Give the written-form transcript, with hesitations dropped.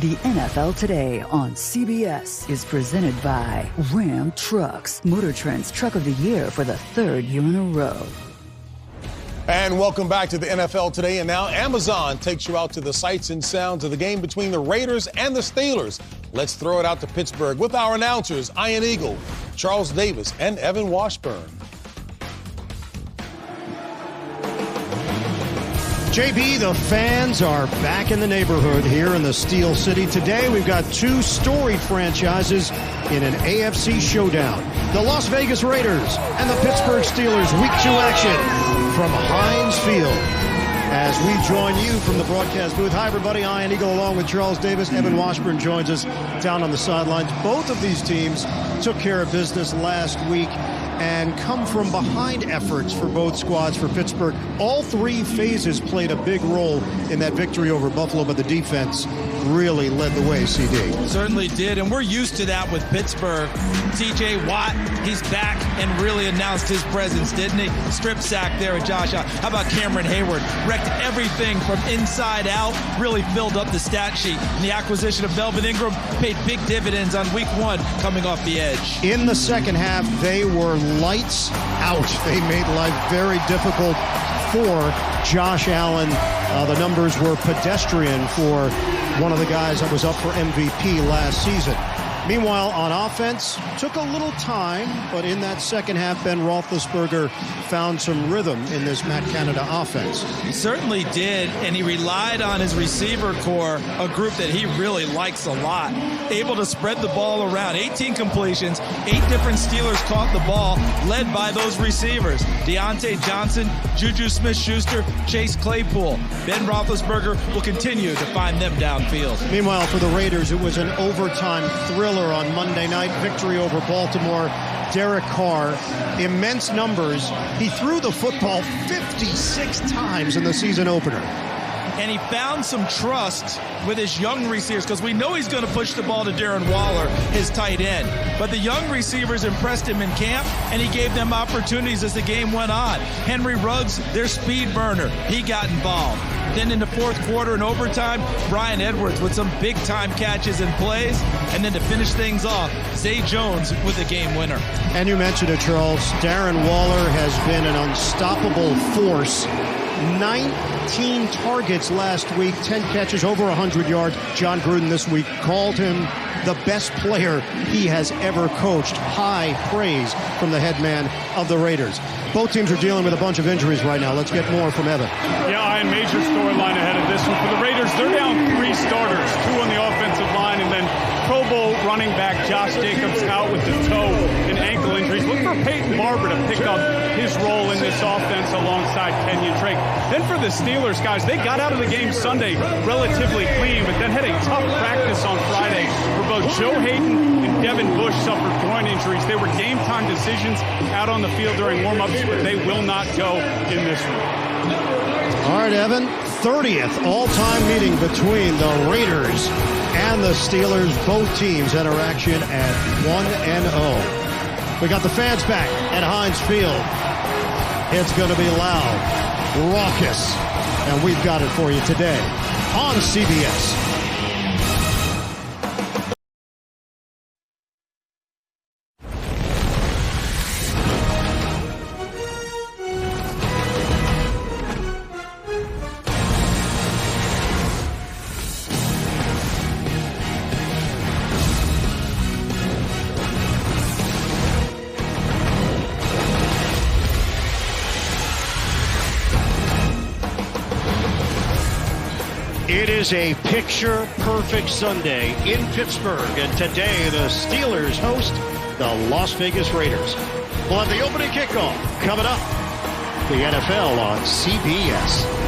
The NFL Today on CBS is presented by Ram Trucks, Motor Trend's Truck of the Year for the third year in a row. And welcome back to the NFL Today. And now Amazon takes you out to the sights and sounds of the game between the Raiders and the Steelers. Let's throw it out to Pittsburgh with our announcers, Ian Eagle, Charles Davis, and Evan Washburn. JB, the fans are back in the neighborhood here in the Steel City. Today, we've got two storied franchises in an AFC showdown. The Las Vegas Raiders and the Pittsburgh Steelers Week 2 action from Heinz Field. As we join you from the broadcast booth. Hi, everybody. Ian Eagle along with Charles Davis. Evan Washburn joins us down on the sidelines. Both of these teams took care of business last week and come from behind efforts for both squads for Pittsburgh. All three phases played a big role in that victory over Buffalo, but the defense really led the way, CD. Certainly did, and we're used to that with Pittsburgh. T.J. Watt, he's back and really announced his presence, didn't he? Strip sack there at Josh. How about Cameron Hayward? Wrecked everything from inside out, really filled up the stat sheet. And the acquisition of Melvin Ingram paid big dividends on week 1 coming off the edge. In the second half, they were lights out. They made life very difficult for Josh Allen. The numbers were pedestrian for one of the guys that was up for MVP last season. Meanwhile, on offense, took a little time, but in that second half, Ben Roethlisberger found some rhythm in this Matt Canada offense. He certainly did, and he relied on his receiver core, a group that he really likes a lot. Able to spread the ball around. 18 completions, 8 different Steelers caught the ball, led by those receivers. Deontay Johnson, Juju Smith-Schuster, Chase Claypool. Ben Roethlisberger will continue to find them downfield. Meanwhile, for the Raiders, it was an overtime thriller on Monday night, victory over Baltimore. Derek Carr, immense numbers. He threw the football 56 times in the season opener. And he found some trust with his young receivers, because we know he's going to push the ball to Darren Waller, his tight end. But the young receivers impressed him in camp, and he gave them opportunities as the game went on. Henry Ruggs, their speed burner, he got involved. Then in the fourth quarter and overtime, Brian Edwards with some big-time catches and plays. And then to finish things off, Zay Jones with the game winner. And you mentioned it, Charles. Darren Waller has been an unstoppable force. 19 targets last week, 10 catches, over 100 yards. John Gruden this week called him the best player he has ever coached. High praise from the head man of the Raiders. Both teams are dealing with a bunch of injuries right now. Let's get more from Evan. Yeah, and major storyline ahead of this one. For the Raiders, they're down 3 starters, 2 on the offensive line, and then Pro Bowl running back Josh Jacobs out with the toe and ankle injuries. Look for Peyton Barber to pick up his role in this offense alongside Kenyon Drake. Then for the Steelers, guys, they got out of the game Sunday relatively clean, but then had a tough practice on Friday for both Joe Hayden and Devin Bush suffered groin injuries. They were game-time decisions out on the field during warm-ups, but they will not go in this one. All right, Evan, 30th all-time meeting between the Raiders and the Steelers. Both teams enter action at 1-0. We got the fans back at Heinz Field. It's going to be loud, raucous, and we've got it for you today on CBS. It is a picture-perfect Sunday in Pittsburgh, and today the Steelers host the Las Vegas Raiders. We'll have the opening kickoff coming up. The NFL on CBS.